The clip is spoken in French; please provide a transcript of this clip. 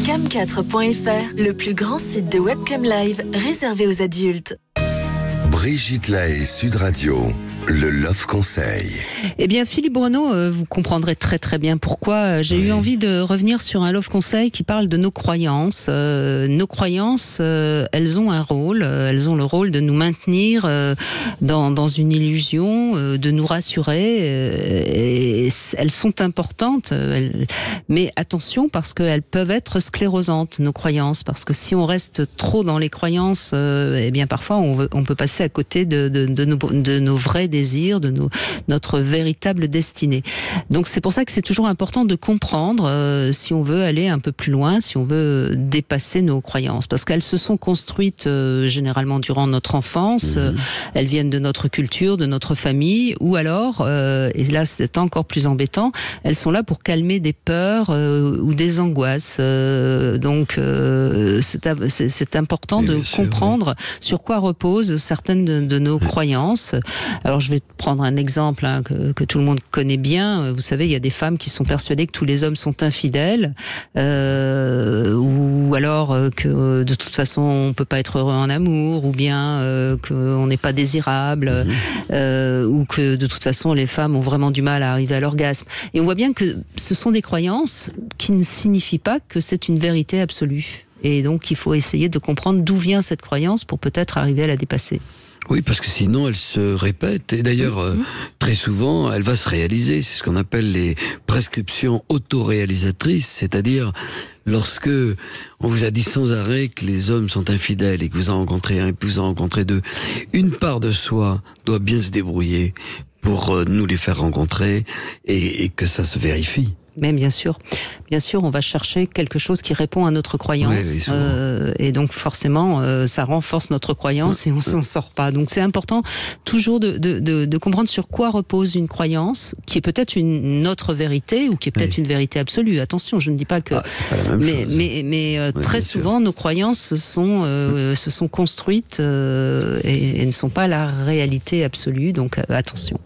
Cam4.fr, le plus grand site de webcam live réservé aux adultes. Brigitte Lahaie, Sud Radio, le Love Conseil. Eh bien, Philippe Bruneau, vous comprendrez très très bien pourquoi j'ai eu envie de revenir sur un Love Conseil qui parle de nos croyances. Nos croyances, elles ont un rôle. Elles ont le rôle de nous maintenir dans une illusion, de nous rassurer. Et elles sont importantes. Mais attention, parce qu'elles peuvent être sclérosantes, nos croyances. Parce que si on reste trop dans les croyances, eh bien parfois on peut passer à côté de nos vrais désirs, de notre véritable destinée. Donc c'est pour ça que c'est toujours important de comprendre si on veut aller un peu plus loin, si on veut dépasser nos croyances, parce qu'elles se sont construites généralement durant notre enfance, elles viennent de notre culture, de notre famille, ou alors, et là c'est encore plus embêtant, elles sont là pour calmer des peurs ou des angoisses. Donc c'est important de comprendre sur quoi reposent certaines de nos croyances. Alors je vais prendre un exemple que tout le monde connaît bien. Vous savez, il y a des femmes qui sont persuadées que tous les hommes sont infidèles, ou alors que de toute façon on peut pas être heureux en amour, ou bien qu'on n'est pas désirable, ou que de toute façon les femmes ont vraiment du mal à arriver à l'orgasme. Et on voit bien que ce sont des croyances qui ne signifient pas que c'est une vérité absolue. Et donc il faut essayer de comprendre d'où vient cette croyance pour peut-être arriver à la dépasser. Oui, parce que sinon elle se répète, et d'ailleurs très souvent elle va se réaliser. C'est ce qu'on appelle les prescriptions autoréalisatrices, c'est-à-dire lorsque on vous a dit sans arrêt que les hommes sont infidèles et que vous en rencontrez un et que vous en rencontrez deux, une part de soi doit bien se débrouiller pour nous les faire rencontrer et que ça se vérifie. Mais bien sûr, on va chercher quelque chose qui répond à notre croyance, et donc forcément, ça renforce notre croyance et on s'en sort pas. Donc c'est important toujours de comprendre sur quoi repose une croyance qui est peut-être une autre vérité ou qui est peut-être une vérité absolue. Attention, je ne dis pas que. C'est pas la même chose. Mais très souvent, nos croyances se sont construites et ne sont pas la réalité absolue. Donc attention.